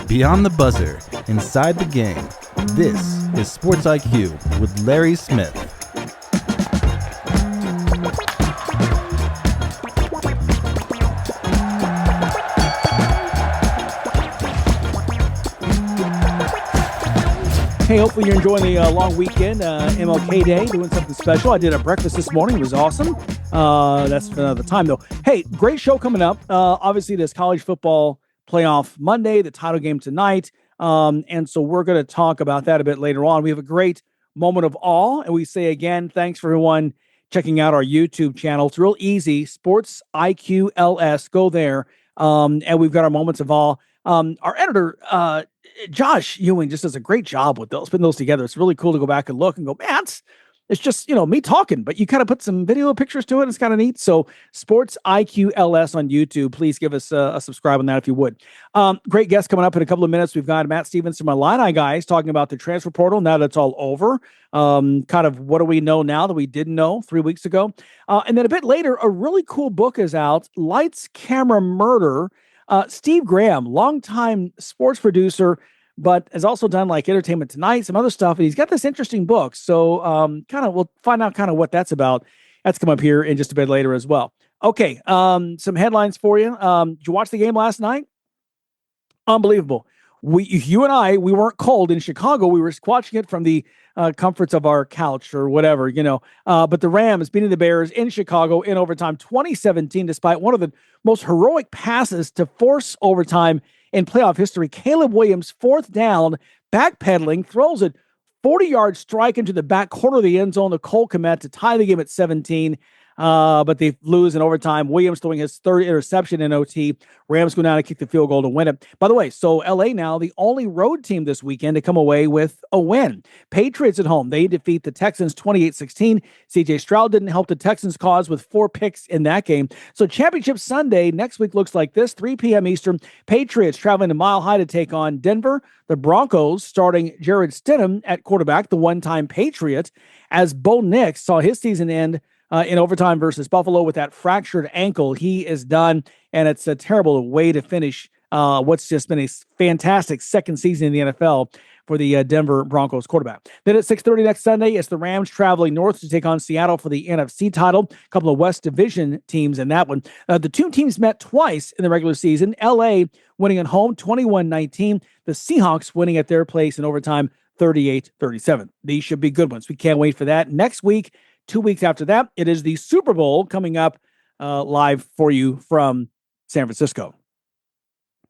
Beyond the buzzer, inside the game, this is Sports IQ with Larry Smith. Hey, hopefully you're enjoying the long weekend, MLK Day, doing something special. I did a breakfast this morning. It was awesome. That's for another time, though. Hey, great show coming up. Obviously, there's college football playoff Monday, the title game tonight. And so we're going to talk about that a bit later on. We have a great moment of awe. And we say again, thanks for everyone checking out our YouTube channel. It's real easy, Sports IQ LS. Go there. And we've got our moments of awe. Our editor, Josh Ewing, just does a great job with those, putting those together. It's really cool to go back and look and go, man, it's just, me talking, but you kind of put some video pictures to it. It's kind of neat. So Sports IQ LS on YouTube, please give us a subscribe on that if you would. Great guest coming up in a couple of minutes. We've got Matt Stevens from IlliniGuys talking about the transfer portal now that it's all over. Kind of what do we know now that we didn't know 3 weeks ago? And then a bit later, a really cool book is out, Lights, Camera, Murder. Steve Graham, longtime sports producer, but has also done like Entertainment Tonight, some other stuff. And he's got this interesting book. So we'll find out kind of what that's about. That's come up here in just a bit later as well. Okay, some headlines for you. Did you watch the game last night? Unbelievable. You and I, we weren't cold in Chicago. We were watching it from the comforts of our couch or whatever, But the Rams beating the Bears in Chicago in overtime, 2017, despite one of the most heroic passes to force overtime in playoff history. Caleb Williams, fourth down, backpedaling, throws a 40-yard strike into the back corner of the end zone to Cole Kmet to tie the game at 17. But they lose in overtime. Williams throwing his third interception in OT. Rams go down and kick the field goal to win it. By the way, so LA now the only road team this weekend to come away with a win. Patriots at home. They defeat the Texans 28-16. CJ Stroud didn't help the Texans cause with 4 picks in that game. So Championship Sunday next week looks like this, 3 p.m. Eastern. Patriots traveling to Mile High to take on Denver. The Broncos starting Jared Stidham at quarterback, the one-time Patriot, as Bo Nix saw his season end in overtime versus Buffalo with that fractured ankle. He is done, and it's a terrible way to finish what's just been a fantastic second season in the NFL for the Denver Broncos quarterback. Then at 6:30 next Sunday, it's the Rams traveling north to take on Seattle for the NFC title. A couple of West Division teams in that one. The two teams met twice in the regular season. L.A. winning at home 21-19. The Seahawks winning at their place in overtime 38-37. These should be good ones. We can't wait for that. Next week, 2 weeks after that, it is the Super Bowl coming up live for you from San Francisco,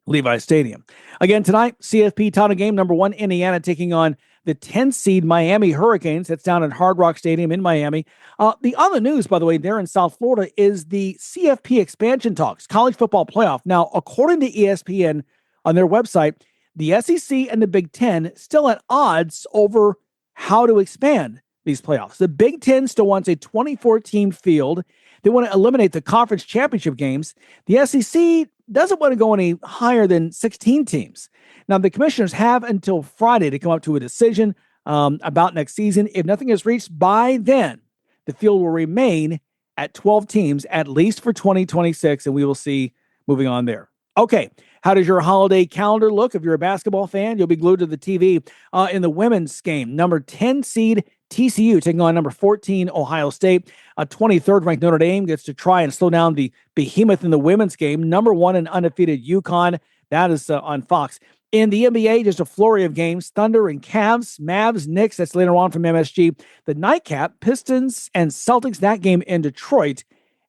Levi Stadium. Again, tonight, CFP title game, number 1, Indiana taking on the 10 seed Miami Hurricanes. That's down at Hard Rock Stadium in Miami. The other news, by the way, there in South Florida is the CFP expansion talks, college football playoff. Now, according to ESPN on their website, the SEC and the Big Ten still at odds over how to expand these playoffs. The Big Ten still wants a 24-team field. They want to eliminate the conference championship games. The SEC doesn't want to go any higher than 16 teams. Now, the commissioners have until Friday to come up to a decision about next season. If nothing is reached by then, the field will remain at 12 teams, at least for 2026, and we will see moving on there. Okay, how does your holiday calendar look? If you're a basketball fan, you'll be glued to the TV. In the women's game, number 10 seed TCU taking on number 14 Ohio State. 23rd ranked Notre Dame gets to try and slow down the behemoth in the women's game. Number 1 and undefeated UConn. That is on Fox. In the NBA, just a flurry of games. Thunder and Cavs, Mavs, Knicks. That's later on from MSG. The nightcap, Pistons and Celtics. That game in Detroit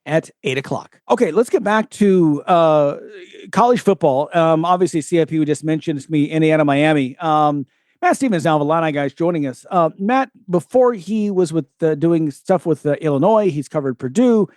at 8 o'clock. Okay, let's get back to college football. Obviously, CFP we just mentioned. It's going to be Indiana, Miami. Matt Stevens now of IlliniGuys joining us. Matt, before he was with doing stuff with Illinois, he's covered Purdue.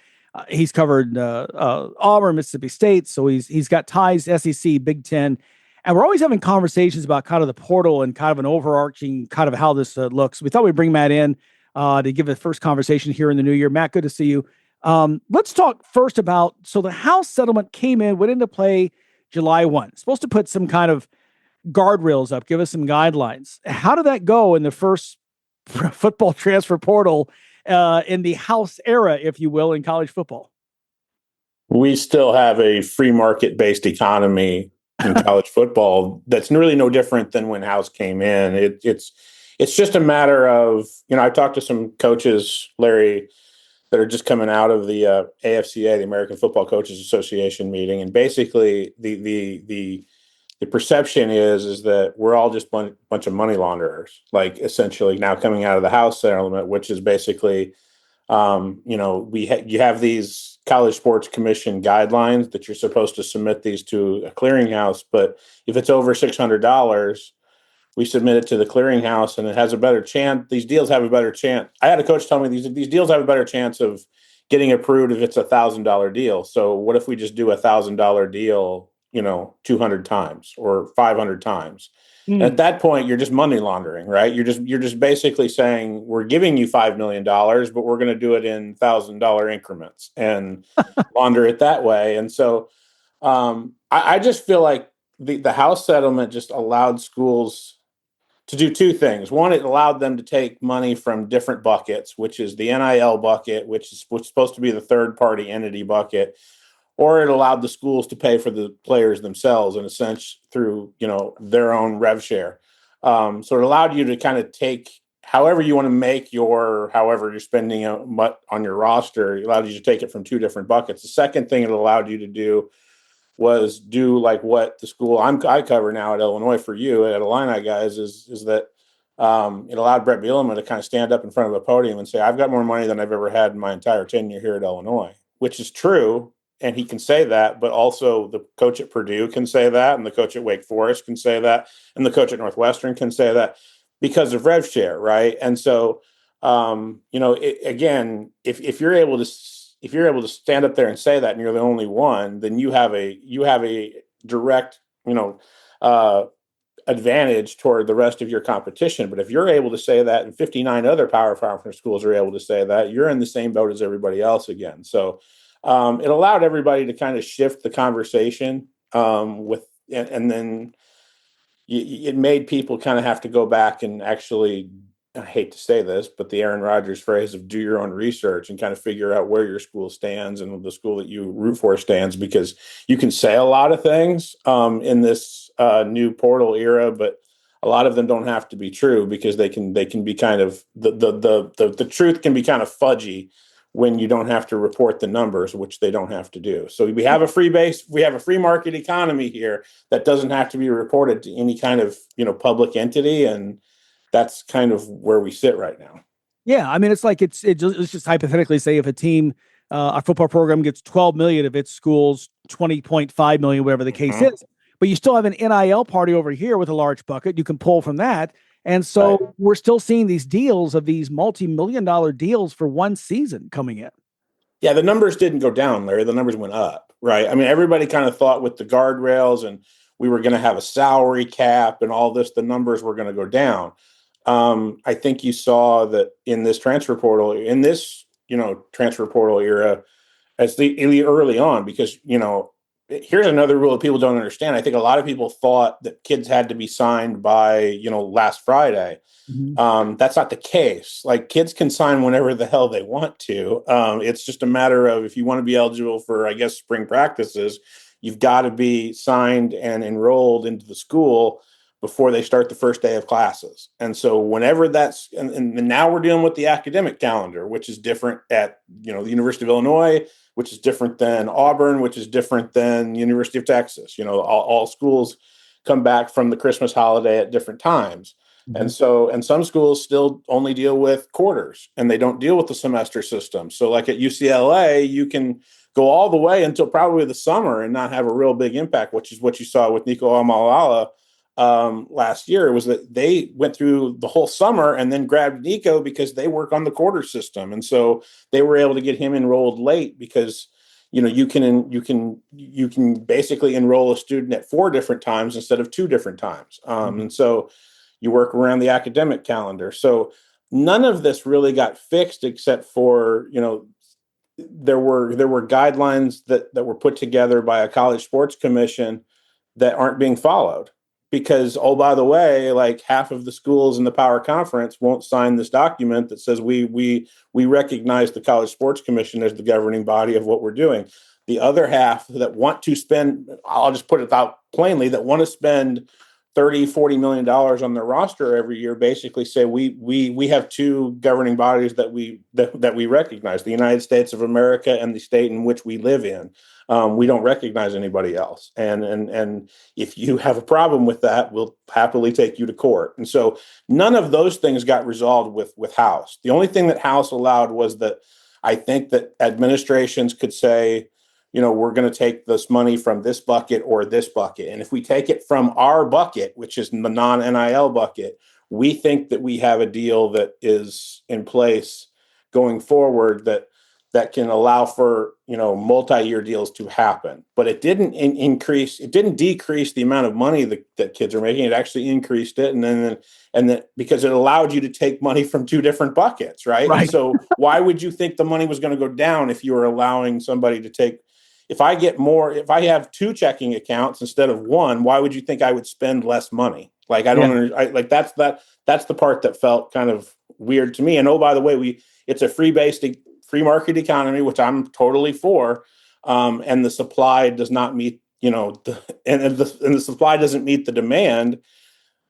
He's covered Auburn, Mississippi State. So he's got ties SEC, Big Ten. And we're always having conversations about kind of the portal and kind of an overarching kind of how this looks. We thought we'd bring Matt in to give the first conversation here in the new year. Matt, good to see you. Let's talk first about, so the House settlement went into play July 1. It's supposed to put some kind of guardrails up, give us some guidelines. How did that go in the first football transfer portal in the House era, if you will, in college football? We still have a free market-based economy in college football that's really no different than when House came in. It's just a matter of, I talked to some coaches, Larry, that are just coming out of the AFCA, the American Football Coaches Association meeting, and basically the perception is that we're all just a bunch of money launderers, like essentially now coming out of the House settlement, which is basically, you have these College Sports Commission guidelines that you're supposed to submit these to a clearinghouse, but if it's over $600, we submit it to the clearinghouse, and it has a better chance. These deals have a better chance. I had a coach tell me these deals have a better chance of getting approved if it's $1,000 deal. So what if we just do $1,000 deal, 200 times or 500 times? And at that point, you're just money laundering, right? You're just basically saying we're giving you $5 million, but we're going to do it in $1,000 increments and launder it that way. And so I just feel like the House settlement just allowed schools to do two things. One, it allowed them to take money from different buckets, which is the NIL bucket, which is supposed to be the third party entity bucket, or it allowed the schools to pay for the players themselves in a sense through, their own rev share. So it allowed you to kind of take however you want to make however you're spending on your roster. It allowed you to take it from two different buckets. The second thing it allowed you to do was do like what the school I cover now at Illinois for you at IlliniGuys is that it allowed Brett Bielema to kind of stand up in front of a podium and say, I've got more money than I've ever had in my entire tenure here at Illinois, which is true. And he can say that, but also the coach at Purdue can say that, and the coach at Wake Forest can say that, and the coach at Northwestern can say that because of rev share, right? And so, again, if you're able to stand up there and say that, and you're the only one, then you have a direct, advantage toward the rest of your competition. But if you're able to say that, and 59 other Power Five schools are able to say that, you're in the same boat as everybody else again. So. It allowed everybody to kind of shift the conversation and then it made people kind of have to go back and actually, I hate to say this, but the Aaron Rodgers phrase of do your own research and kind of figure out where your school stands and the school that you root for stands, because you can say a lot of things in this new portal era, but a lot of them don't have to be true because they can be kind of the truth can be kind of fudgy when you don't have to report the numbers, which they don't have to do. So we have a free market economy here that doesn't have to be reported to any kind of, public entity. And that's kind of where we sit right now. Yeah. I mean, it's like, let's just hypothetically say if a team, a football program gets 12 million of its school's 20.5 million, whatever the case is, but you still have an NIL party over here with a large bucket. You can pull from that. And so we're still seeing these deals of these multi-million-dollar deals for one season coming in. Yeah, the numbers didn't go down, Larry. The numbers went up, right? I mean, everybody kind of thought with the guardrails and we were going to have a salary cap and all this, the numbers were going to go down. I think you saw that in this transfer portal era, as the early on, because, here's another rule that people don't understand. I think a lot of people thought that kids had to be signed by, last Friday. Mm-hmm. That's not the case. Like kids can sign whenever the hell they want to. It's just a matter of if you want to be eligible for, I guess, spring practices, you've got to be signed and enrolled into the school before they start the first day of classes. And so whenever and now we're dealing with the academic calendar, which is different at, the University of Illinois, which is different than Auburn, which is different than University of Texas. All schools come back from the Christmas holiday at different times. Mm-hmm. And some schools still only deal with quarters and they don't deal with the semester system. So like at UCLA, you can go all the way until probably the summer and not have a real big impact, which is what you saw with Nico Amalala last year, was that they went through the whole summer and then grabbed Nico because they work on the quarter system. And so they were able to get him enrolled late because, you can basically enroll a student at 4 different times instead of 2 different times. And so you work around the academic calendar. So none of this really got fixed except for, there were guidelines that were put together by a college sports commission that aren't being followed. Because, oh, by the way, like half of the schools in the Power Conference won't sign this document that says we recognize the College Sports Commission as the governing body of what we're doing. the other half that want to spend, I'll just put it out plainly, that want to spend $30-40 million on their roster every year, basically say we have two governing bodies that we recognize: the United States of America and the state in which we live in. We don't recognize anybody else, and if you have a problem with that, we'll happily take you to court. And so none of those things got resolved with House. The only thing that House allowed was that I think that administrations could say, we're going to take this money from this bucket or this bucket. And if we take it from our bucket, which is the non-NIL bucket, we think that we have a deal that is in place going forward that can allow for, multi-year deals to happen. But it didn't decrease the amount of money that kids are making. It actually increased it. And then because it allowed you to take money from two different buckets, right? Right. And so why would you think the money was going to go down if you were allowing somebody to take? If I have two checking accounts instead of one, why would you think I would spend less money? Like, I don't that's the part that felt kind of weird to me. And, oh, by the way, it's a free market economy, which I'm totally for. And the supply does not meet, the supply doesn't meet the demand.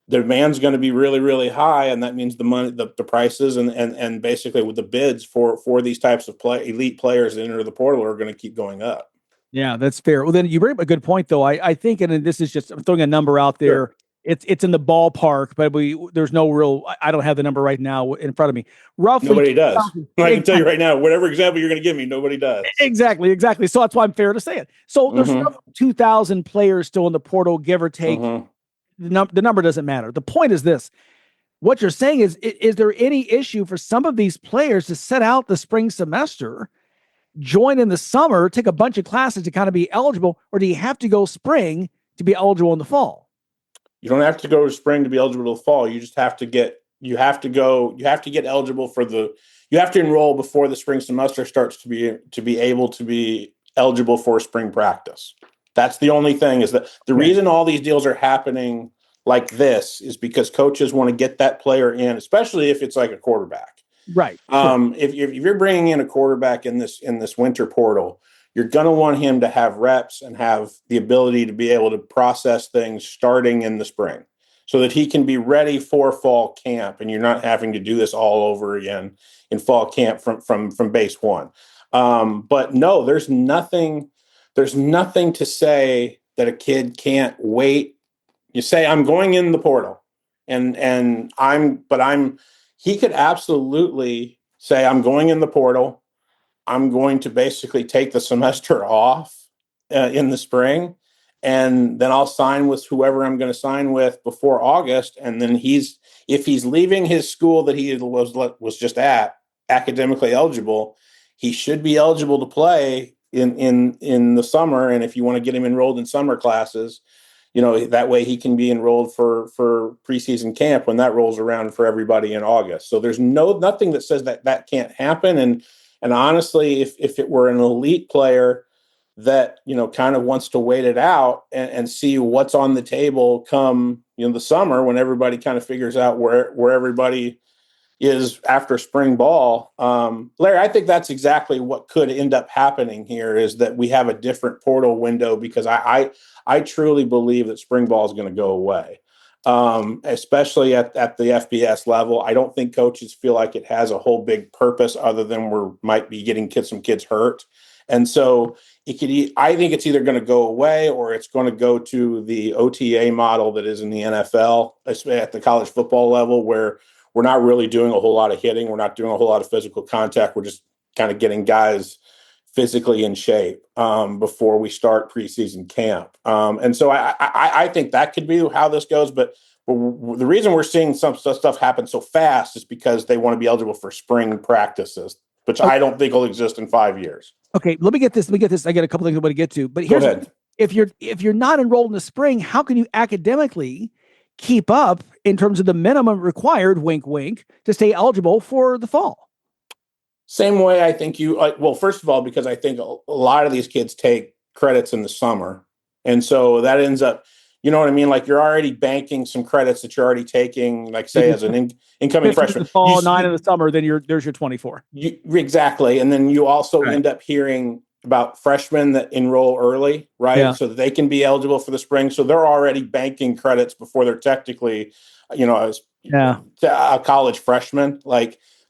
The demand's going to be really, really high, and that means the money, the prices, and basically with the bids for these types of elite players that enter the portal are going to keep going up. Yeah, that's fair. Well, then you bring up a good point, though. I think, and this is just, I'm throwing a number out there. Sure. It's in the ballpark, but there's no real. I don't have the number right now in front of me. Roughly, nobody does. I can tell you right now, whatever example you're going to give me, nobody does. Exactly. So that's why I'm fair to say it. So there's 2,000 players still in the portal, give or take. The number doesn't matter. The point is this: what you're saying is there any issue for some of these players to set out the spring semester, join in the summer, take a bunch of classes to kind of be eligible, or do you have to go spring to be eligible in the fall? You don't have to go to spring to be eligible to fall. You just have to get eligible you have to enroll before the spring semester starts to be able to be eligible for spring practice. That's the only thing, is that the reason all these deals are happening like this is because coaches want to get that player in, especially if it's like a quarterback. Right. If you're bringing in a quarterback in this winter portal, you're going to want him to have reps and have the ability to be able to process things starting in the spring so that he can be ready for fall camp. And you're not having to do this all over again in fall camp from base one. But no, there's nothing to say that a kid can't wait. You say, I'm going in the portal he could absolutely say, I'm going in the portal. I'm going to basically take the semester off in the spring, and then I'll sign with whoever I'm going to sign with before August. And then if he's leaving his school that he was just at academically eligible, he should be eligible to play in the summer. And if you want to get him enrolled in summer classes, that way he can be enrolled for preseason camp when that rolls around for everybody in August. So there's nothing that says that can't happen. And honestly, if it were an elite player that, kind of wants to wait it out and see what's on the table come, the summer, when everybody kind of figures out where everybody is after spring ball. Larry, I think that's exactly what could end up happening here, is that we have a different portal window, because I truly believe that spring ball is going to go away. Especially at the FBS level. I don't think coaches feel like it has a whole big purpose other than might be getting some kids hurt. And so I think it's either going to go away or it's going to go to the OTA model that is in the NFL, especially at the college football level, where we're not really doing a whole lot of hitting. We're not doing a whole lot of physical contact. We're just kind of getting guys physically in shape before we start preseason camp. And so I think that could be how this goes. But the reason we're seeing some stuff happen so fast is because they want to be eligible for spring practices, which I don't think will exist in 5 years. Okay, let me get this. I got a couple things I want to get to. But here's, if you're not enrolled in the spring, how can you academically keep up in terms of the minimum required, wink, wink, to stay eligible for the fall? Same way, I think first of all, because I think a lot of these kids take credits in the summer. And so that ends up, you know what I mean? Like, you're already banking some credits that you're already taking, like, say, as an incoming freshman. Fall, 9 in the summer, then there's your 24. Exactly. And then you also end up hearing about freshmen that enroll early, right? Yeah. So that they can be eligible for the spring. So they're already banking credits before they're technically, a college freshman.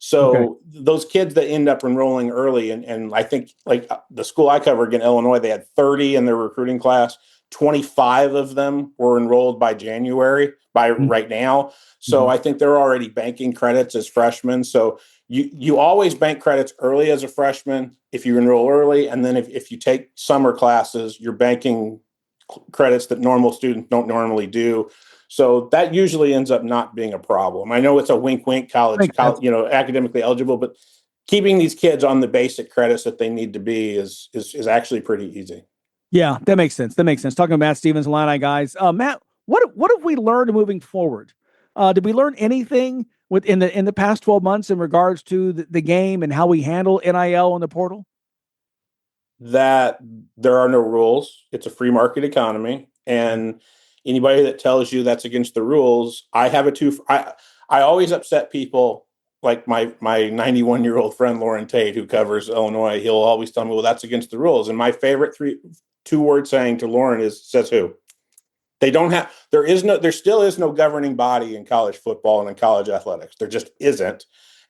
So those kids that end up enrolling early, and I think the school I cover in Illinois, they had 30 in their recruiting class. 25 of them were enrolled by January, right now. So I think they're already banking credits as freshmen. So you always bank credits early as a freshman if you enroll early. And then if you take summer classes, you're banking credits that normal students don't normally do. So that usually ends up not being a problem. I know it's a wink, wink college, academically eligible, but keeping these kids on the basic credits that they need to be is actually pretty easy. Yeah, that makes sense. Talking about Matt Stevens, IlliniGuys. Matt, what have we learned moving forward? Did we learn anything in the past 12 months in regards to the game and how we handle NIL in the portal? That there are no rules. It's a free market economy, and anybody that tells you that's against the rules, I always upset people. Like my 91-year-old friend Lauren Tate, who covers Illinois, he'll always tell me, "Well, that's against the rules." And my favorite two-word saying to Lauren is, "Says who?" There still is no governing body in college football and in college athletics. There just isn't.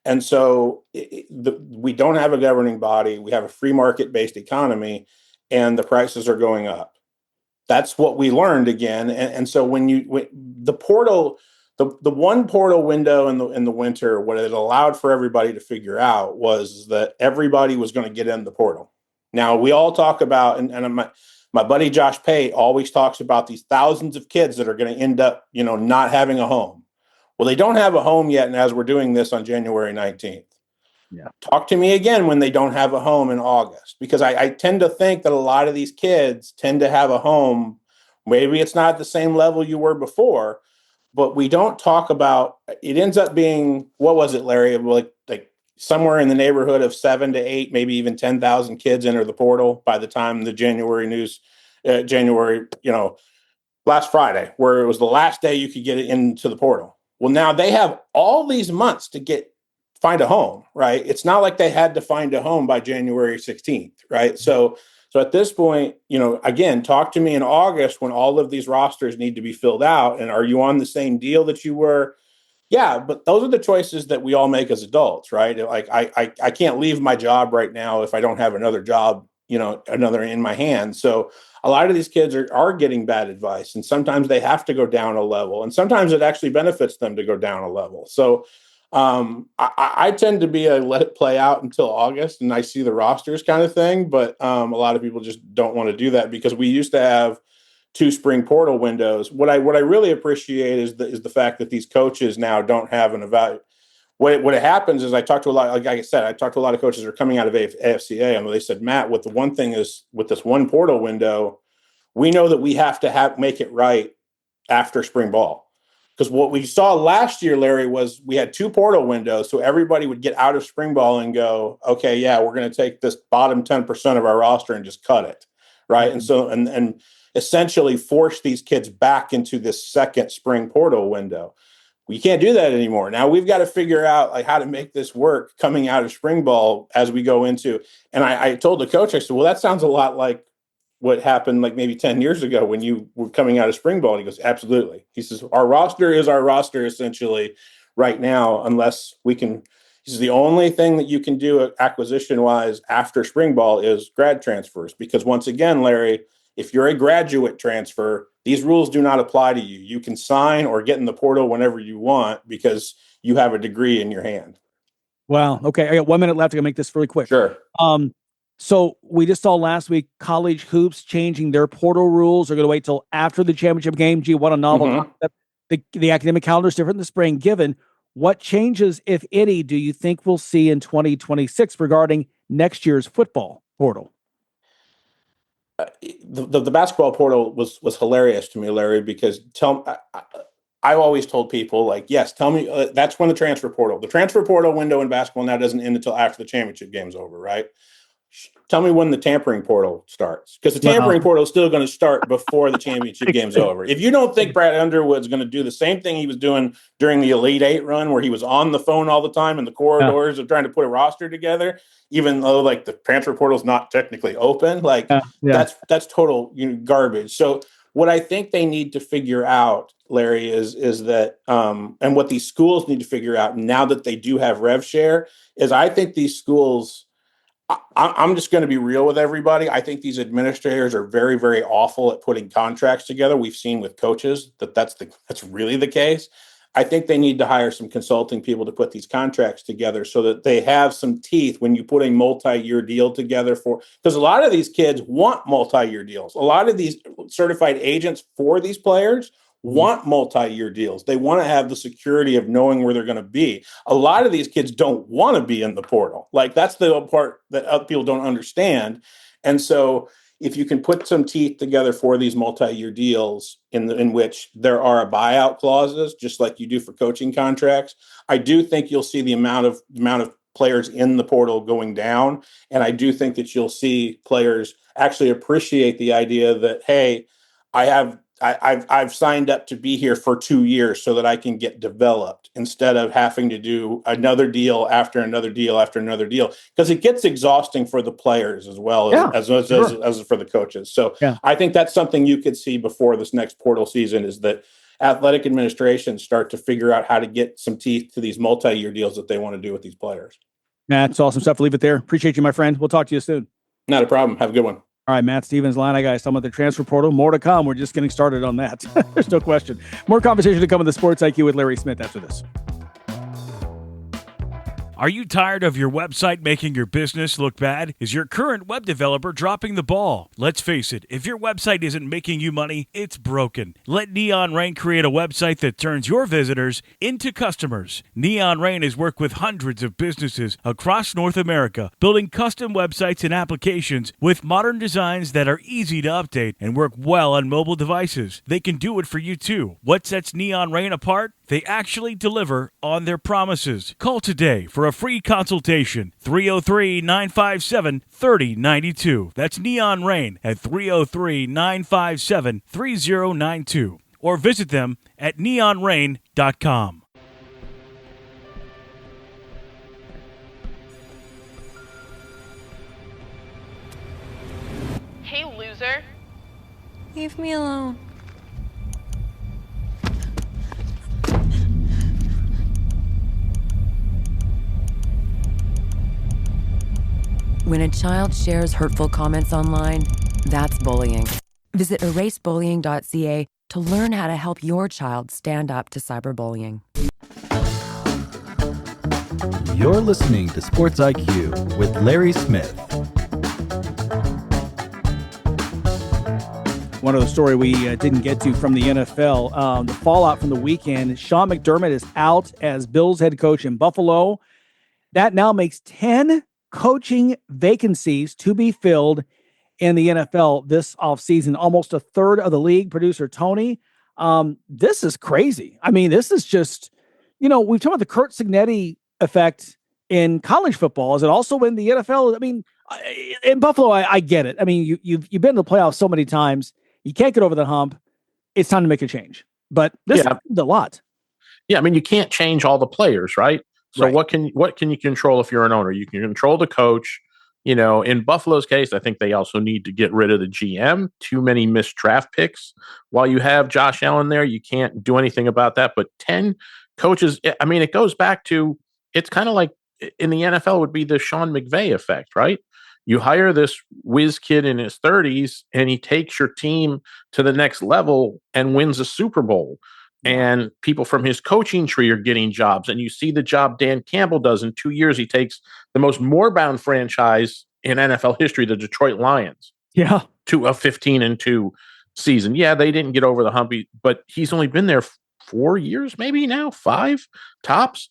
And so we don't have a governing body. We have a free market-based economy, and the prices are going up. That's what we learned again. And so when the portal, the one portal window in the winter, what it allowed for everybody to figure out was that everybody was going to get in the portal. Now we all talk about, and my buddy Josh Pate always talks about these thousands of kids that are going to end up, not having a home. Well, they don't have a home yet, and as we're doing this on January 19th. Yeah. Talk to me again when they don't have a home in August, because I tend to think that a lot of these kids tend to have a home. Maybe it's not at the same level you were before, but we don't talk about it. Ends up being, what was it, Larry? Like somewhere in the neighborhood of 7 to 8, maybe even 10,000 kids enter the portal by the time the January news, last Friday, where it was the last day you could get into the portal. Well, now they have all these months to find a home, right? It's not like they had to find a home by January 16th, right? So at this point, again, talk to me in August when all of these rosters need to be filled out. And are you on the same deal that you were? Yeah, but those are the choices that we all make as adults, right? Like I can't leave my job right now if I don't have another job, another in my hand. So a lot of these kids are getting bad advice, and sometimes they have to go down a level, and sometimes it actually benefits them to go down a level. So I tend to be a let it play out until August and I see the rosters kind of thing. But a lot of people just don't want to do that, because we used to have 2 spring portal windows. What I really appreciate is the fact that these coaches now don't have an evaluation. What happens is I talked to a lot of coaches who are coming out of AFCA, and they said, Matt, with this one portal window, we know that we have to make it right after spring ball. Because what we saw last year, Larry, was we had 2 portal windows. So everybody would get out of spring ball and go, okay, yeah, we're going to take this bottom 10% of our roster and just cut it. Right. Mm-hmm. And so, and essentially force these kids back into this second spring portal window. We can't do that anymore. Now we've got to figure out how to make this work coming out of spring ball as we go into. And I told the coach, I said, well, that sounds a lot like what happened maybe 10 years ago when you were coming out of spring ball. And he goes, absolutely. He says, our roster is our roster essentially right now, unless we can. He says, the only thing that you can do acquisition wise after spring ball is grad transfers. Because once again, Larry, if you're a graduate transfer, these rules do not apply to you. You can sign or get in the portal whenever you want because you have a degree in your hand. Wow. Okay. I got 1 minute left. I can make this really quick. Sure. So we just saw last week college hoops changing their portal rules. They're going to wait till after the championship game. Gee, what a novel concept. The academic calendar is different in the spring. Given what changes, if any, do you think we'll see in 2026 regarding next year's football portal? The basketball portal was hilarious to me, Larry, because I always told people yes, tell me that's when the transfer portal window in basketball now doesn't end until after the championship game's over, right? Tell me when the tampering portal starts, because the tampering portal is still going to start before the championship game's over. If you don't think Brad Underwood's going to do the same thing he was doing during the Elite Eight run, where he was on the phone all the time in the corridors of trying to put a roster together, even though like the transfer portal is not technically open, that's total garbage. So what I think they need to figure out, Larry, is that and what these schools need to figure out now that they do have rev share is I think these schools. I'm just going to be real with everybody. I think these administrators are very, very awful at putting contracts together. We've seen with coaches that's really the case. I think they need to hire some consulting people to put these contracts together so that they have some teeth when you put a multi-year deal together because a lot of these kids want multi-year deals. A lot of these certified agents for these players want multi-year deals. They want to have the security of knowing where they're going to be. A lot of these kids don't want to be in the portal. Like that's the part that other people don't understand. And so if you can put some teeth together for these multi-year deals in which there are buyout clauses, just like you do for coaching contracts, I do think you'll see the amount of players in the portal going down. And I do think that you'll see players actually appreciate the idea that, hey, I've signed up to be here for 2 years so that I can get developed instead of having to do another deal after another deal after another deal, because it gets exhausting for the players as well as for the coaches. So I think that's something you could see before this next portal season is that athletic administrations start to figure out how to get some teeth to these multi-year deals that they want to do with these players. That's awesome stuff. Leave it there. Appreciate you, my friend. We'll talk to you soon. Not a problem. Have a good one. All right, Matt Stevens, IlliniGuys, talking about the transfer portal. More to come. We're just getting started on that. There's no question. More conversation to come with the Sports IQ with Larry Smith after this. Are you tired of your website making your business look bad? Is your current web developer dropping the ball? Let's face it, if your website isn't making you money, it's broken. Let Neon Rain create a website that turns your visitors into customers. Neon Rain has worked with hundreds of businesses across North America, building custom websites and applications with modern designs that are easy to update and work well on mobile devices. They can do it for you too. What sets Neon Rain apart? They actually deliver on their promises. Call today for a free consultation. 303-957-3092. That's Neon Rain at 303-957-3092. Or visit them at neonrain.com. Hey, loser. Leave me alone. When a child shares hurtful comments online, that's bullying. Visit erasebullying.ca to learn how to help your child stand up to cyberbullying. You're listening to Sports IQ with Larry Smith. One other story we didn't get to from the NFL, the fallout from the weekend. Sean McDermott is out as Bills head coach in Buffalo. That now makes 10 coaching vacancies to be filled in the NFL this offseason. Almost a third of the league. Producer Tony, this is crazy. I mean, this is just, we've talked about the Kurt Signetti effect in college football. Is it also in the NFL? I mean, in Buffalo, I get it. I mean, you've been to the playoffs so many times. You can't get over the hump. It's time to make a change. But this is a lot. Yeah, I mean, you can't change all the players, right? So what can you control if you're an owner? You can control the coach. In Buffalo's case, I think they also need to get rid of the GM. Too many missed draft picks. While you have Josh Allen there, you can't do anything about that. But 10 coaches, I mean, it goes back to, it's kind of like in the NFL would be the Sean McVay effect, right? You hire this whiz kid in his 30s and he takes your team to the next level and wins a Super Bowl. And people from his coaching tree are getting jobs. And you see the job Dan Campbell does in 2 years. He takes the most morebound franchise in NFL history, the Detroit Lions, to a 15-2 season. Yeah, they didn't get over the hump, but he's only been there 4 years, maybe now 5 tops.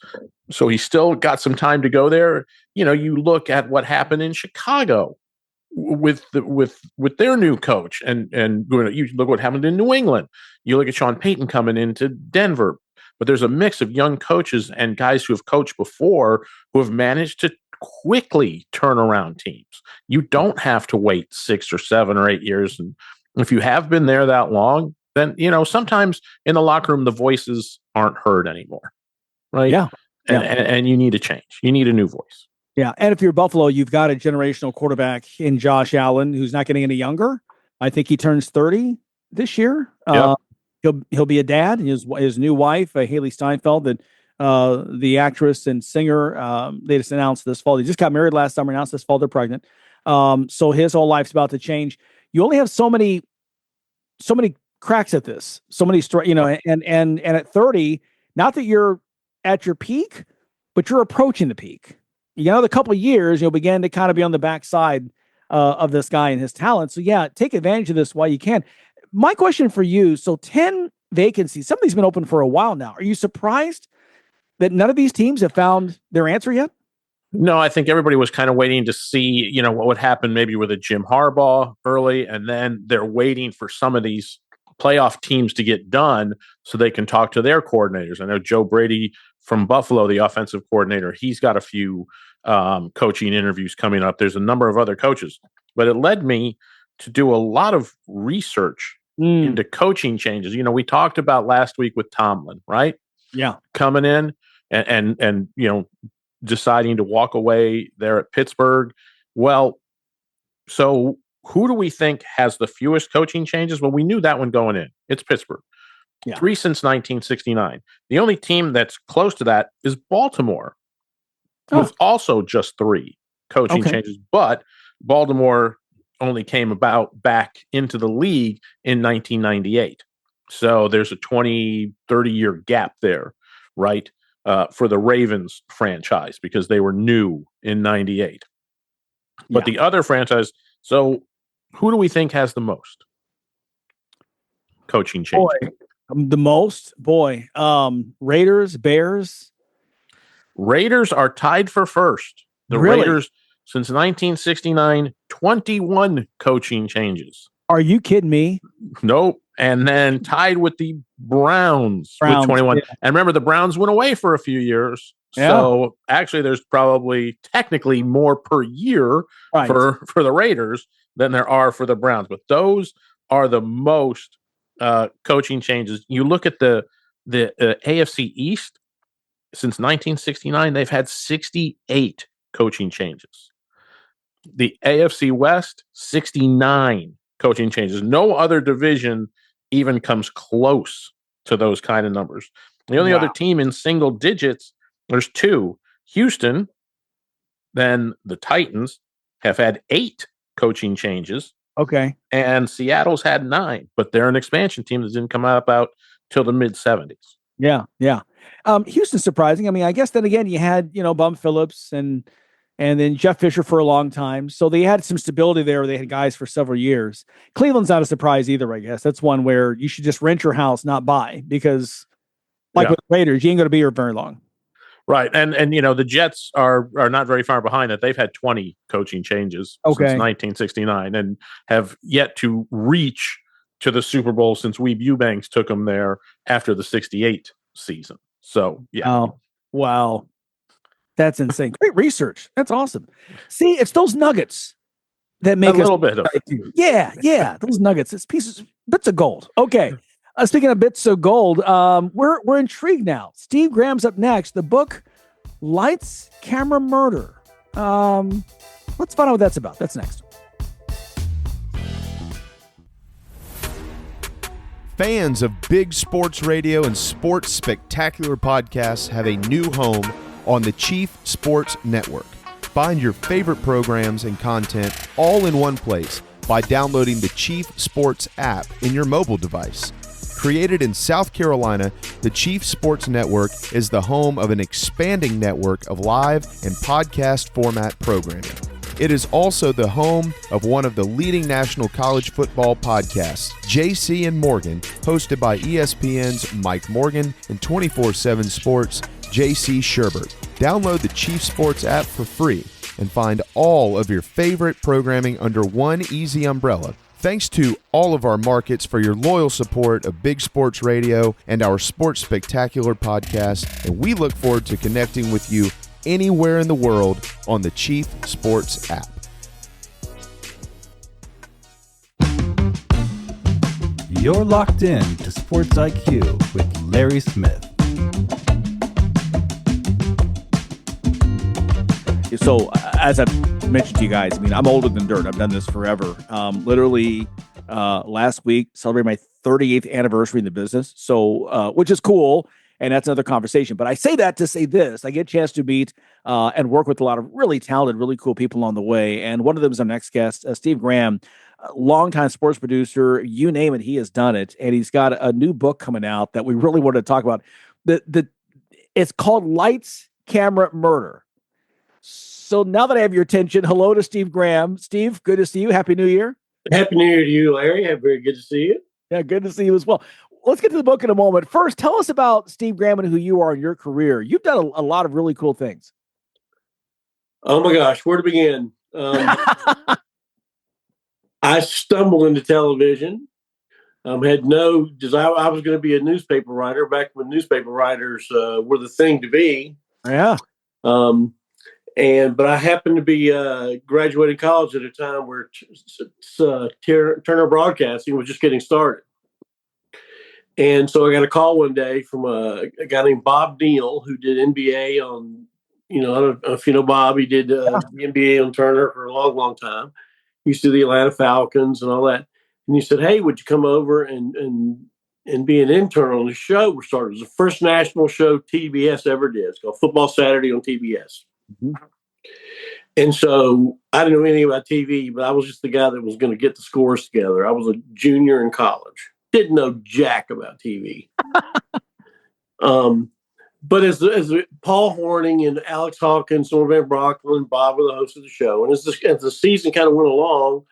So he's still got some time to go there. You look at what happened in Chicago with their new coach, and you look what happened in New England. You look at Sean Payton coming into Denver, but there's a mix of young coaches and guys who have coached before who have managed to quickly turn around teams. You don't have to wait 6 or 7 or 8 years. And if you have been there that long, then, sometimes in the locker room, the voices aren't heard anymore. Right. Yeah. And you need a change. You need a new voice. Yeah. And if you're Buffalo, you've got a generational quarterback in Josh Allen, who's not getting any younger. I think he turns 30 this year. Yep. He'll be a dad. His new wife, Haley Steinfeld, that the actress and singer, they just announced this fall. They just got married last summer, announced this fall they're pregnant. So his whole life's about to change. You only have so many cracks at this, so many, and at 30, not that you're at your peak, but you're approaching the peak. You got another couple of years, you'll begin to kind of be on the backside of this guy and his talent. So yeah, take advantage of this while you can. My question for you, so 10 vacancies, some of these have been open for a while now. Are you surprised that none of these teams have found their answer yet? No, I think everybody was kind of waiting to see, what would happen maybe with a Jim Harbaugh early, and then they're waiting for some of these playoff teams to get done so they can talk to their coordinators. I know Joe Brady from Buffalo, the offensive coordinator, he's got a few coaching interviews coming up. There's a number of other coaches, but it led me to do a lot of research into coaching changes. We talked about last week with Tomlin, right? Yeah. Coming in and deciding to walk away there at Pittsburgh. Well, so who do we think has the fewest coaching changes? Well, we knew that one going in. It's Pittsburgh. Yeah. 3 since 1969. The only team that's close to that is Baltimore, with also just 3 coaching changes. But Baltimore only came about back into the league in 1998. So there's a 20, 30-year gap there, right, for the Ravens franchise, because they were new in 98. But the other franchise, so who do we think has the most coaching change? The most? Raiders, Bears? Raiders are tied for first. The Raiders, since 1969, 21 coaching changes. Are you kidding me? Nope. And then tied with the Browns with 21. Yeah. And remember, the Browns went away for a few years. Yeah. So actually, there's probably technically more per year for the Raiders than there are for the Browns. But those are the most coaching changes. You look at the AFC East, since 1969, they've had 68 coaching changes. The AFC West, 69 coaching changes. No other division even comes close to those kind of numbers. The only other team in single digits, there's 2. Houston, then the Titans have had 8 coaching changes. Okay. And Seattle's had 9, but they're an expansion team that didn't come about till the mid-70s. Yeah, yeah. Houston's surprising. I mean, I guess then again, you had, Bum Phillips and then Jeff Fisher for a long time. So they had some stability there. They had guys for several years. Cleveland's not a surprise either, I guess. That's one where you should just rent your house, not buy, because with Raiders, you ain't going to be here very long. Right. And the Jets are not very far behind that. They've had 20 coaching changes since 1969 and have yet to reach to the Super Bowl since Weeb Eubanks took them there after the 68 season. So, yeah. Oh, wow. That's insane. Great research. That's awesome. See, it's those nuggets that make a little bit of it. Yeah. Those nuggets. It's bits of gold. Okay. Speaking of bits of gold, we're intrigued now. Steve Graham's up next. The book, Lights, Camera, Murder. Let's find out what that's about. That's next. Fans of big sports radio and sports spectacular podcasts have a new home on the Chief Sports Network. Find your favorite programs and content all in one place by downloading the Chief Sports app in your mobile device. Created in South Carolina, the Chief Sports Network is the home of an expanding network of live and podcast format programming. It is also the home of one of the leading national college football podcasts, JC and Morgan, hosted by ESPN's Mike Morgan and 24/7 Sports' JC Sherbert. Download the Chief Sports app for free and find all of your favorite programming under one easy umbrella. Thanks to all of our markets for your loyal support of Big Sports Radio and our Sports Spectacular podcast, and we look forward to connecting with you anywhere in the world on the Chief Sports app. You're locked in to Sports IQ with Larry Smith. So, as I've mentioned to you guys, I mean, I'm older than dirt. I've done this forever. Literally, last week, celebrated my 38th anniversary in the business. So, which is cool. And that's another conversation. But I say that to say this. I get a chance to meet and work with a lot of really talented, really cool people along the way. And one of them is our next guest, Steve Graham, a longtime sports producer. You name it, he has done it. And he's got a new book coming out that we really wanted to talk about. It's called Lights, Camera, Murder. So now that I have your attention, hello to Steve Graham. Steve, good to see you. Happy New Year. Happy New Year to you, Larry. Very good to see you. Yeah, good to see you as well. Let's get to the book in a moment. First, tell us about Steve Graham and who you are in your career. You've done a lot of really cool things. Oh my gosh, where to begin? I stumbled into television. Had no desire. I was going to be a newspaper writer back when newspaper writers were the thing to be. Yeah. But I happened to be graduating college at a time where Turner Broadcasting was just getting started. And so I got a call one day from a guy named Bob Neal, who did NBA on, I don't know if you know Bob. He did the NBA on Turner for a long, long time. He used to do the Atlanta Falcons and all that. And he said, hey, would you come over and be an intern on the show we're starting? It was the first national show TBS ever did. It's called Football Saturday on TBS. Mm-hmm. And so I didn't know anything about TV, but I was just the guy that was going to get the scores together. I was a junior in college. Didn't know jack about TV. But as Paul Horning and Alex Hawkins, Norman Brocklin, and Bob were the hosts of the show, and as the season kind of went along,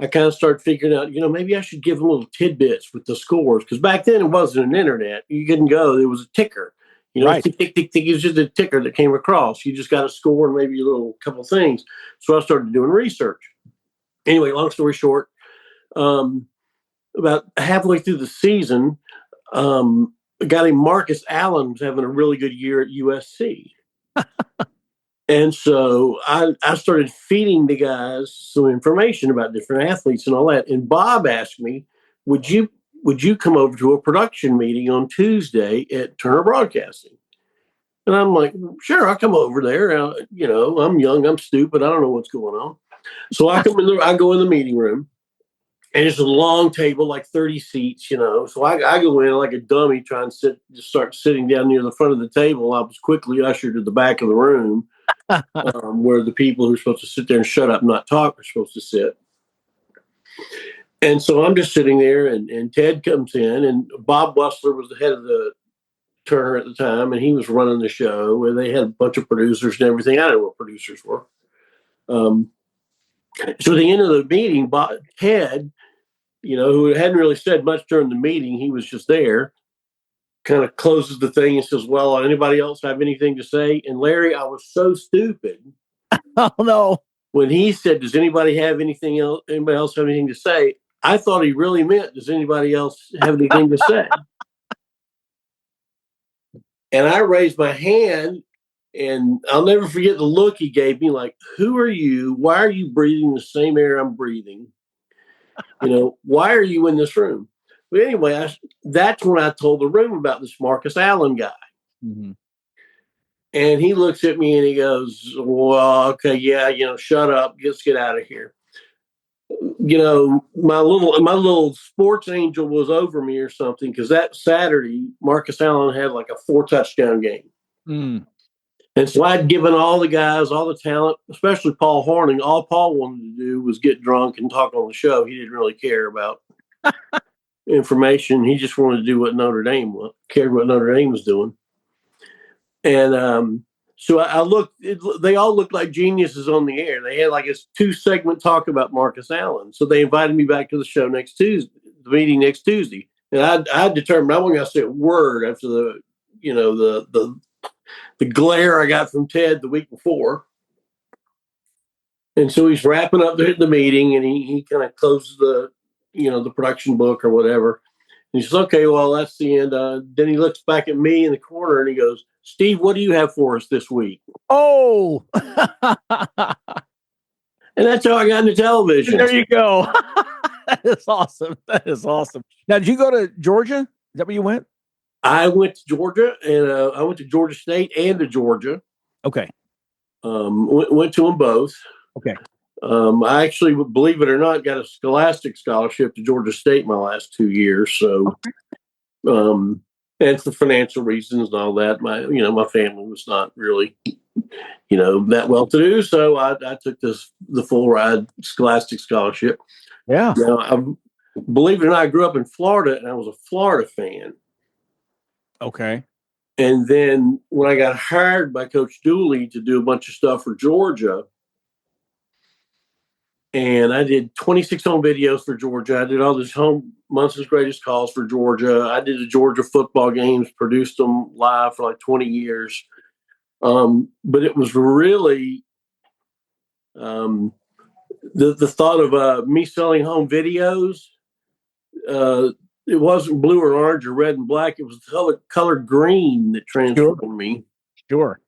I kind of started figuring out, maybe I should give them little tidbits with the scores, because back then it wasn't an internet. You couldn't go. There was a ticker. Right. Tick, tick, tick, tick. It was just a ticker that came across. You just got a score and maybe a little couple things. So I started doing research. Anyway, long story short, about halfway through the season, a guy named Marcus Allen was having a really good year at USC. And so I started feeding the guys some information about different athletes and all that. And Bob asked me, would you come over to a production meeting on Tuesday at Turner Broadcasting? And I'm like, sure, I'll come over there. I'm young, I'm stupid, I don't know what's going on. So I go in the meeting room. And it's a long table, like 30 seats, So I go in like a dummy trying to start sitting down near the front of the table. I was quickly ushered to the back of the room where the people who are supposed to sit there and shut up and not talk are supposed to sit. And so I'm just sitting there, and Ted comes in, and Bob Wessler was the head of the Turner at the time, and he was running the show, where they had a bunch of producers and everything. I don't know what producers were. So at the end of the meeting, Ted, who hadn't really said much during the meeting, he was just there, kind of closes the thing and says, well, anybody else have anything to say? And Larry, I was so stupid. Oh, no. When he said, does anybody else have anything to say? I thought he really meant, does anybody else have anything to say? And I raised my hand, and I'll never forget the look he gave me, like, who are you? Why are you breathing the same air I'm breathing? Why are you in this room? But anyway, that's when I told the room about this Marcus Allen guy. Mm-hmm. And he looks at me and he goes, well, okay, yeah, shut up. Let's get out of here. My little sports angel was over me or something, because that Saturday, Marcus Allen had like a 4-touchdown game. Mm. And so I'd given all the guys, all the talent, especially Paul Horning, all Paul wanted to do was get drunk and talk on the show. He didn't really care about information. He just wanted to do what Notre Dame was doing. And so I looked, they all looked like geniuses on the air. They had like a 2-segment talk about Marcus Allen. So they invited me back to the show next Tuesday, the meeting next Tuesday. And I determined I wasn't going to say a word after the glare I got from Ted the week before. And so he's wrapping up the meeting, and he kind of closes the production book or whatever. And he says, okay, well, that's the end. Then he looks back at me in the corner and he goes, Steve, what do you have for us this week? Oh, and that's how I got into television. There you go. That is awesome. That is awesome. Now, did you go to Georgia? Is that where you went? I went to Georgia, and I went to Georgia State and to Georgia. Okay. Went to them both. Okay. I actually, believe it or not, got a scholastic scholarship to Georgia State my last 2 years. So, and for financial reasons and all that, my family was not really, that well to do. So I took the full ride scholastic scholarship. Yeah. Believe it or not, I grew up in Florida, and I was a Florida fan. Okay. And then when I got hired by Coach Dooley to do a bunch of stuff for Georgia, and I did 26 home videos for Georgia. I did all this home Munson's Greatest Calls for Georgia. I did the Georgia football games, produced them live for like 20 years. But it was really the thought of me selling home videos. It wasn't blue or orange or red and black. It was the color green that transformed me. Sure.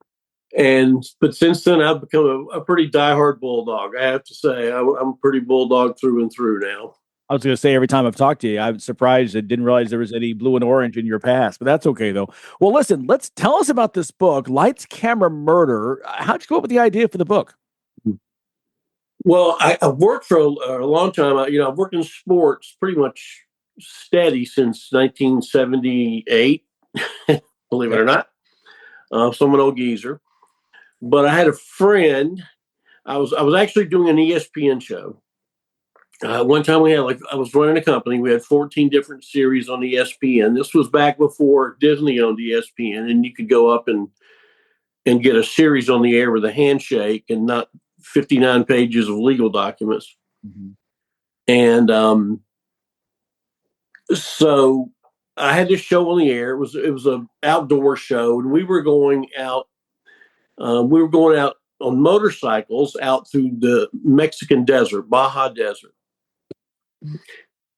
But since then, I've become a pretty diehard Bulldog. I have to say, I'm a pretty Bulldog through and through now. I was going to say, every time I've talked to you, I'm surprised I didn't realize there was any blue and orange in your past, but that's okay though. Well, listen, tell us about this book, Lights, Camera, Murder. How'd you come up with the idea for the book? Well, I've worked for a long time. I've worked in sports pretty much steady since 1978, believe it or not. So I'm an old geezer. But I had a friend. I was actually doing an ESPN show. One time I was running a company. We had 14 different series on ESPN. This was back before Disney owned ESPN, and you could go up and get a series on the air with a handshake and not 59 pages of legal documents. Mm-hmm. And so I had this show on the air. It was an outdoor show, and we were going out. We were going out on motorcycles out through the Mexican desert, Baja Desert.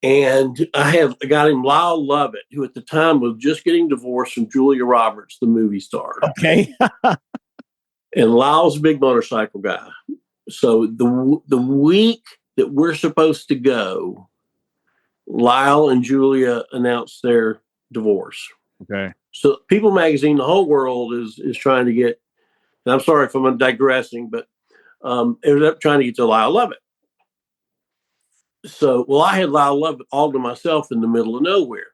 And I have a guy named Lyle Lovett, who at the time was just getting divorced from Julia Roberts, the movie star. Okay. And Lyle's a big motorcycle guy. So the week that we're supposed to go, Lyle and Julia announced their divorce. Okay. So People Magazine, the whole world is trying to get, and I'm sorry if I'm digressing, but ended up trying to get to Lyle Lovett. So, I had Lyle Lovett all to myself in the middle of nowhere.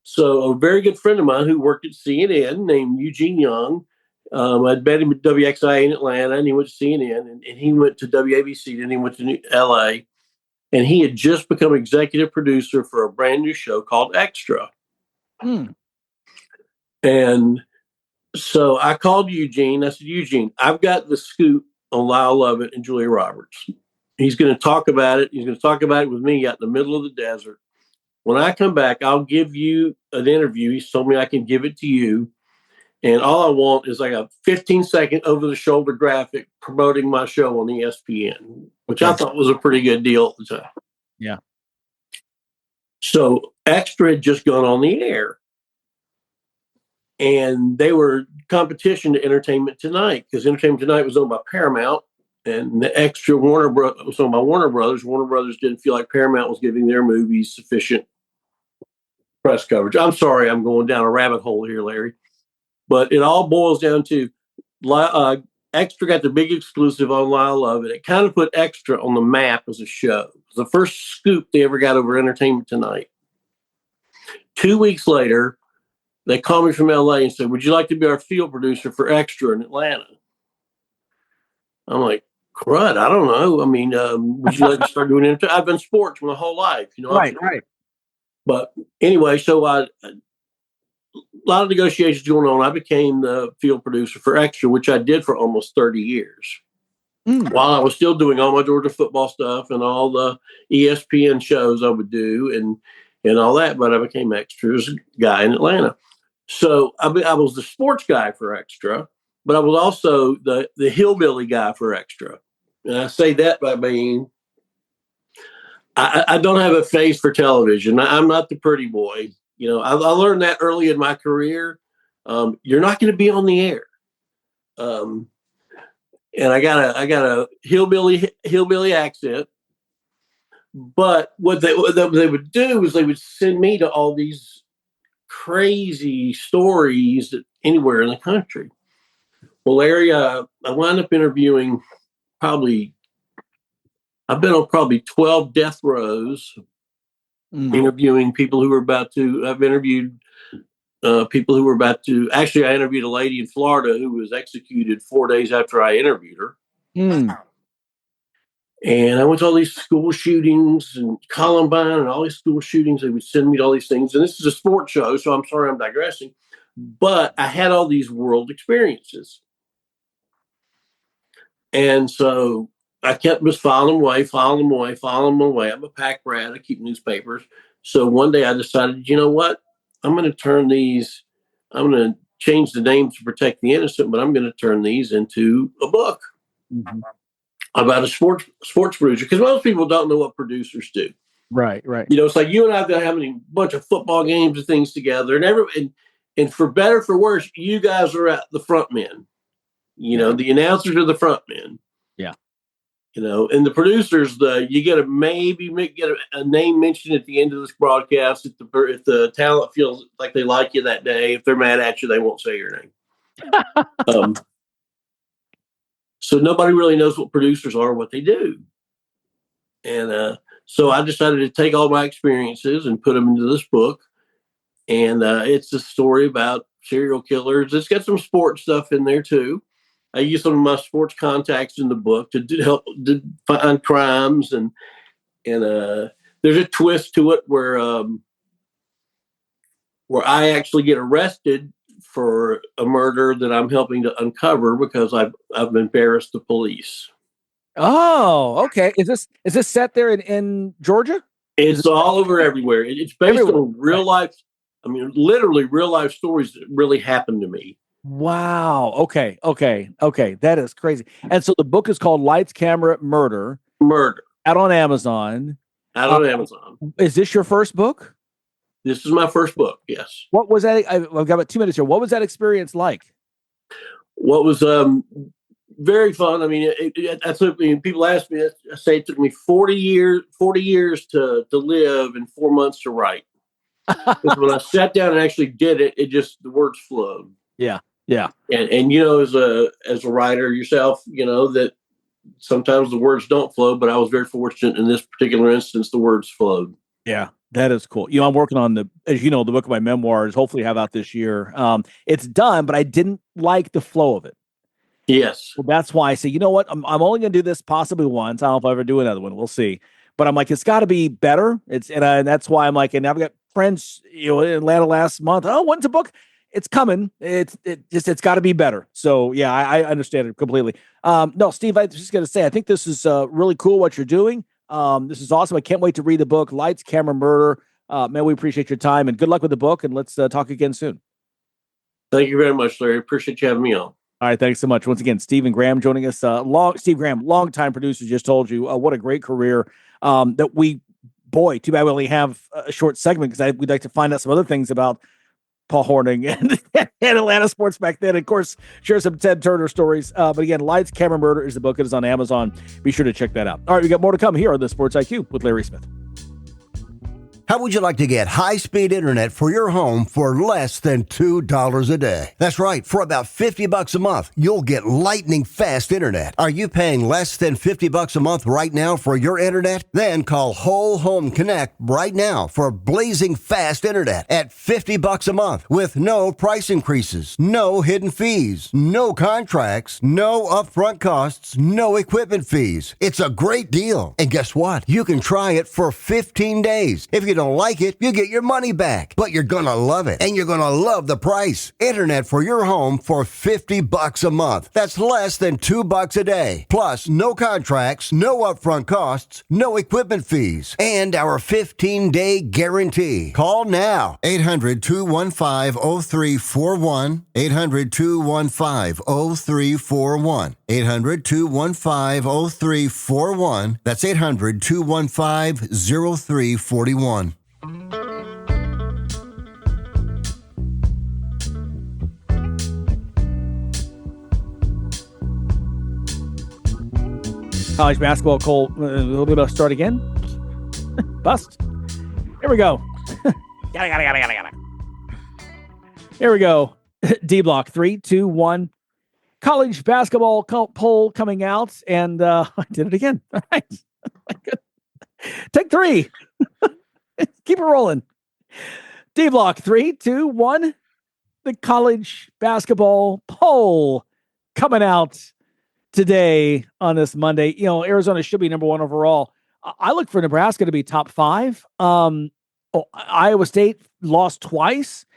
So a very good friend of mine who worked at CNN named Eugene Young, I'd met him at WXIA in Atlanta, and he went to CNN, and he went to WABC, and he went to LA, and he had just become executive producer for a brand new show called Extra. And so I called Eugene. I said, Eugene, I've got the scoop on Lyle Lovett and Julia Roberts. He's going to talk about it. He's going to talk about it with me out in the middle of the desert. When I come back, I'll give you an interview. He's told me I can give it to you. And all I want is like a 15-second over-the-shoulder graphic promoting my show on ESPN, which I thought was a pretty good deal at the time. Yeah. So Extra had just gone on the air. And they were competition to Entertainment Tonight, because Entertainment Tonight was owned by Paramount. And the Extra was owned by Warner Brothers. Warner Brothers didn't feel like Paramount was giving their movies sufficient press coverage. I'm sorry, I'm going down a rabbit hole here, Larry. But it all boils down to Extra got the big exclusive on Lyle Lovett. It kind of put Extra on the map as a show. It was the first scoop they ever got over Entertainment Tonight. 2 weeks later, they called me from LA and said, would you like to be our field producer for Extra in Atlanta? I'm like, crud, I don't know. I mean, would you like to start doing it? I've been sports my whole life, Right. But anyway, so a lot of negotiations going on. I became the field producer for Extra, which I did for almost 30 years. While I was still doing all my Georgia football stuff and all the ESPN shows I would do and all that. But I became Extra's guy in Atlanta. So I was the sports guy for Extra, but I was also the hillbilly guy for Extra. And I say that by being, I don't have a face for television. I'm not the pretty boy. I learned that early in my career. You're not going to be on the air. And I got a hillbilly accent. But what they would do is they would send me to all these crazy stories anywhere in the country. Well, Larry, I wound up interviewing I've been on probably 12 death rows, interviewing people who were about to, I've interviewed people who were about to, actually, I interviewed a lady in Florida who was executed 4 days after I interviewed her. And I went to all these school shootings and Columbine and all these school shootings. They would send me to all these things. And this is a sports show, so I'm sorry I'm digressing. But I had all these world experiences. And so I kept just filing them away. I'm a pack rat. I keep newspapers. So one day I decided, you know what? I'm going to change the name to protect the innocent, but I'm going to turn these into a book. About a sports producer, because most people don't know what producers do. Right. It's like you and I have been having a bunch of football games and things together, and for better or for worse, you guys are at the front men. The announcers are the front men. Yeah. And the producers, you get a name mentioned at the end of this broadcast. If the talent feels like they like you that day, if they're mad at you, they won't say your name. So nobody really knows what producers are, what they do. And so I decided to take all my experiences and put them into this book. And it's a story about serial killers. It's got some sports stuff in there, too. I use some of my sports contacts in the book to help find crimes. And there's a twist to it where I actually get arrested for a murder that I'm helping to uncover because I've embarrassed the police. Oh, okay. Is this set there in Georgia? It's all over everywhere. It's based on real life. I mean, literally real life stories that really happened to me. Wow. Okay. That is crazy. And so the book is called Lights, Camera, Murder. Out on Amazon. Is this your first book? This is my first book, yes. What was that? I've got about 2 minutes here. What was that experience like? What was very fun. I mean, people ask me, I say it took me 40 years to live and 4 months to write. Because when I sat down and actually did it, the words flowed. Yeah. And as a writer yourself, that sometimes the words don't flow, but I was very fortunate in this particular instance, the words flowed. Yeah. That is cool. I'm working on the book of my memoirs, hopefully have out this year. It's done, but I didn't like the flow of it. Yes. Well, that's why I say, you know what? I'm only going to do this possibly once. I don't know if I'll ever do another one. We'll see. But I'm like, it's got to be better. And that's why I'm like, and I've got friends, in Atlanta last month. Oh, when's the book? It's coming. It's got to be better. So yeah, I understand it completely. No, Steve, I was just going to say, I think this is really cool what you're doing. This is awesome. I can't wait to read the book, Lights, Camera, Murder. Man, we appreciate your time and good luck with the book. And let's talk again soon. Thank you very much, Larry. Appreciate you having me on. All right. Thanks so much. Once again, Stephen Graham joining us. Steve Graham, longtime producer, just told you what a great career too bad we only have a short segment because we'd like to find out some other things about Paul Hornung and Atlanta sports back then. Of course, share some Ted Turner stories. But again, Lights, Camera, Murder is the book. It is on Amazon. Be sure to check that out. All right, we got more to come here on the Sports IQ with Larry Smith. How would you like to get high-speed internet for your home for less than $2 a day? That's right. For about $50 a month, you'll get lightning fast internet. Are you paying less than $50 a month right now for your internet? Then call Whole Home Connect right now for blazing fast internet at $50 a month with no price increases, no hidden fees, no contracts, no upfront costs, no equipment fees. It's a great deal. And guess what? You can try it for 15 days. If you don't like it, you get your money back. But you're gonna love it, and you're gonna love the price. Internet for your home for $50 a month. That's less than $2 a day. Plus, no contracts, no upfront costs, no equipment fees, and our 15-day guarantee. Call now. 800-215-0341. 800-215-0341. 800-215-0341. That's 800-215-0341. College basketball, Cole, a little bit of start again. Bust. Here we go. Here we go. D block, 3, 2, 1. College basketball poll coming out, and I did it again. All right. Take 3. Keep it rolling. D block, 3, 2, 1. The college basketball poll coming out today on this Monday. You know, Arizona should be number 1 overall. I look for Nebraska to be top 5. Iowa State lost twice.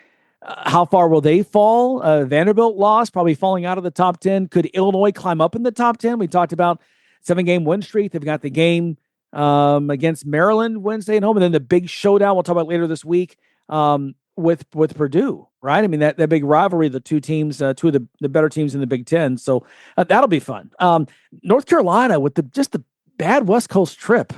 How far will they fall? Vanderbilt lost, probably falling out of the top 10. Could Illinois climb up in the top 10? We talked about 7-game win streak. They've got the game against Maryland Wednesday at home, and then the big showdown we'll talk about later this week with Purdue, right? I mean, that big rivalry, the two teams, two of the better teams in the Big Ten. So that'll be fun. North Carolina with the bad West Coast trip.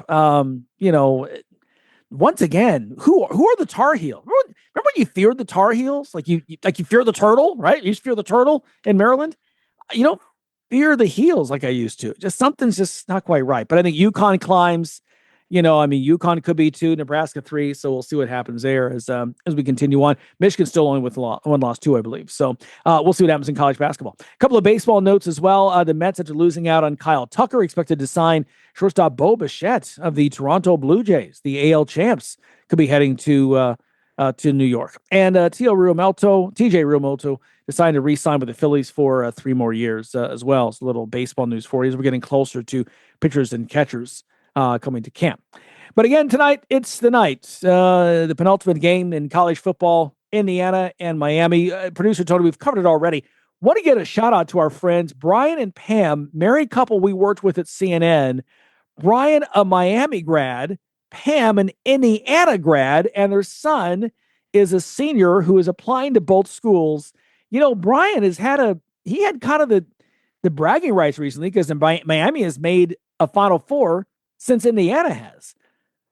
Once again, who are the Tar Heels? Remember when you feared the Tar Heels? Like you fear the turtle, right? You used to fear the turtle in Maryland. You don't fear the Heels like I used to. Just something's just not quite right. But I think UConn climbs. UConn could be 2, Nebraska 3. So we'll see what happens there as we continue on. Michigan's still only with 1 loss, 2, I believe. So we'll see what happens in college basketball. A couple of baseball notes as well. The Mets, after losing out on Kyle Tucker, expected to sign shortstop Bo Bichette of the Toronto Blue Jays. The AL champs could be heading to New York. And TJ Realmuto decided to re-sign with the Phillies for 3 more years as well. It's a little baseball news for you as we're getting closer to pitchers and catchers coming to camp. But again, tonight, it's the night. The penultimate game in college football, Indiana and Miami. Producer Tony, we've covered it already. Want to get a shout out to our friends, Brian and Pam, married couple we worked with at CNN. Brian, a Miami grad, Pam, an Indiana grad, and their son is a senior who is applying to both schools. You know, Brian had kind of the bragging rights recently because Miami has made a Final Four since Indiana has.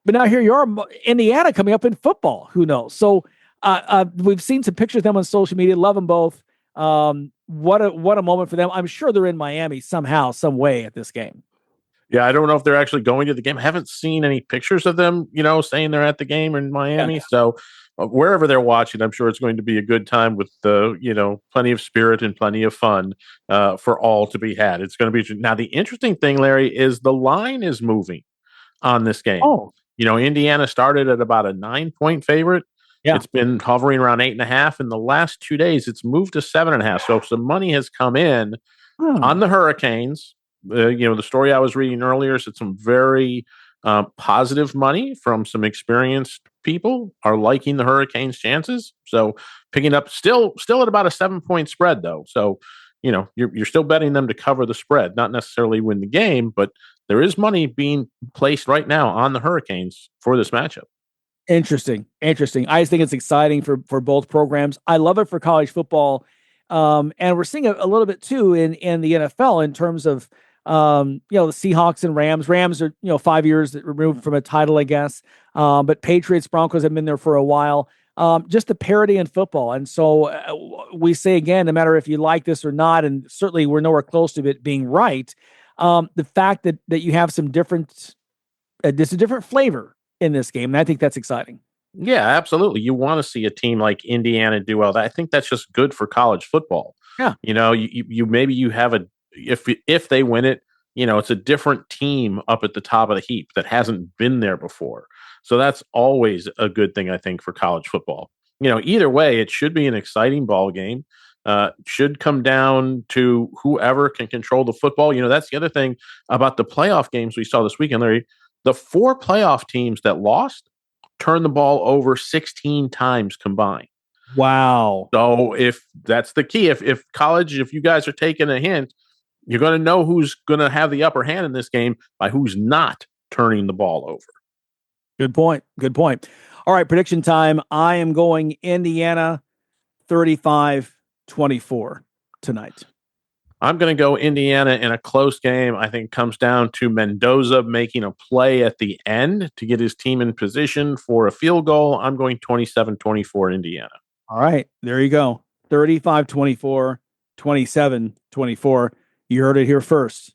But now here you are, Indiana coming up in football. Who knows? So we've seen some pictures of them on social media. Love them both. What a moment for them. I'm sure they're in Miami somehow, some way at this game. Yeah, I don't know if they're actually going to the game. I haven't seen any pictures of them, saying they're at the game in Miami. Yeah. So wherever they're watching, I'm sure it's going to be a good time with plenty of spirit and plenty of fun for all to be had. It's going to be now. The interesting thing, Larry, is the line is moving on this game. Oh, Indiana started at about a 9-point favorite. Yeah. It's been hovering around 8.5. In the last 2 days, it's moved to 7.5. So some money has come in on the Hurricanes. The story I was reading earlier said some very positive money from some experienced people are liking the Hurricanes' chances. So picking up still at about a 7-point spread, though. So, you're still betting them to cover the spread, not necessarily win the game, but there is money being placed right now on the Hurricanes for this matchup. Interesting. I just think it's exciting for both programs. I love it for college football. And we're seeing a little bit too in the NFL in terms of, the Seahawks and Rams. Rams are, 5 years removed from a title, I guess. But Patriots, Broncos have been there for a while. Just the parity in football. And so we say again, no matter if you like this or not, and certainly we're nowhere close to it being right. The fact that you have some different, there's a different flavor in this game. And I think that's exciting. Yeah, absolutely. You want to see a team like Indiana do well. I think that's just good for college football. Yeah. You have if they win it, it's a different team up at the top of the heap that hasn't been there before. So that's always a good thing, I think, for college football. Either way, it should be an exciting ball game. Should come down to whoever can control the football. That's the other thing about the playoff games we saw this weekend, Larry. The 4 playoff teams that lost turned the ball over 16 times combined. Wow. So if that's the key, if you guys are taking a hint, you're going to know who's going to have the upper hand in this game by who's not turning the ball over. Good point. All right, prediction time. I am going Indiana 35-24 tonight. I'm going to go Indiana in a close game. I think it comes down to Mendoza making a play at the end to get his team in position for a field goal. I'm going 27-24 Indiana. All right, there you go. 35-24, 27-24. You heard it here first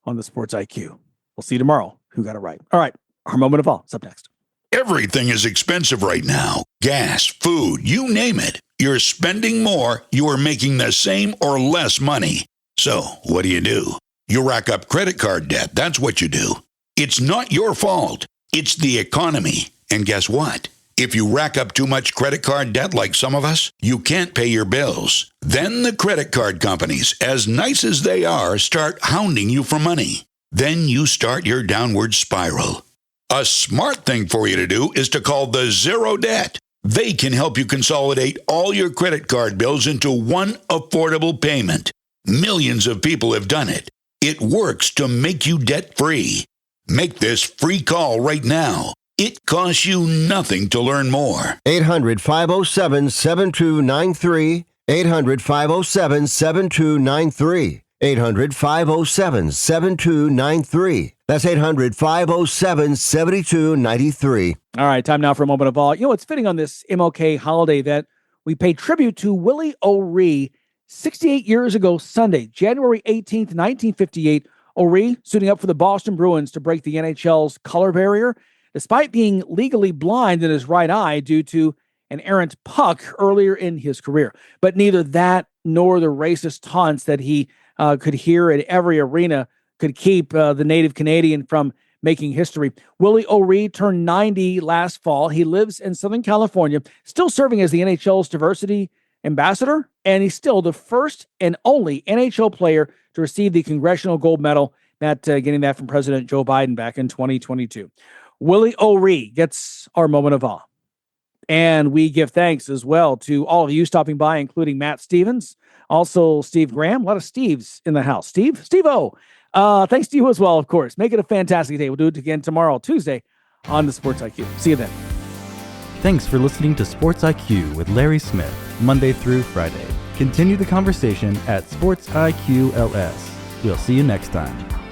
on the Sports IQ. We'll see you tomorrow. Who got it right? All right. Our moment of awe is up next. Everything is expensive right now. Gas, food, you name it. You're spending more, you are making the same or less money. So, what do? You rack up credit card debt. That's what you do. It's not your fault. It's the economy. And guess what? If you rack up too much credit card debt like some of us, you can't pay your bills. Then the credit card companies, as nice as they are, start hounding you for money. Then you start your downward spiral. A smart thing for you to do is to call the Zero Debt. They can help you consolidate all your credit card bills into one affordable payment. Millions of people have done it. It works to make you debt-free. Make this free call right now. It costs you nothing to learn more. 800-507-7293. 800-507-7293. 800-507-7293. That's 800-507-7293. All right, time now for a moment of awe. It's fitting on this MLK holiday that we pay tribute to Willie O'Ree 68 years ago Sunday, January 18th, 1958. O'Ree suiting up for the Boston Bruins to break the NHL's color barrier, despite being legally blind in his right eye due to an errant puck earlier in his career. But neither that nor the racist taunts that he could hear at every arena could keep the native Canadian from making history. Willie O'Ree turned 90 last fall. He lives in Southern California, still serving as the NHL's diversity ambassador, and he's still the first and only NHL player to receive the Congressional Gold Medal, getting that from President Joe Biden back in 2022. Willie O'Ree gets our moment of awe. And we give thanks as well to all of you stopping by, including Matt Stevens, also Steve Graham. A lot of Steves in the house. Steve-O. Thanks to you as well, of course. Make it a fantastic day. We'll do it again tomorrow, Tuesday, on the Sports IQ. See you then. Thanks for listening to Sports IQ with Larry Smith, Monday through Friday. Continue the conversation at Sports IQ LS. We'll see you next time.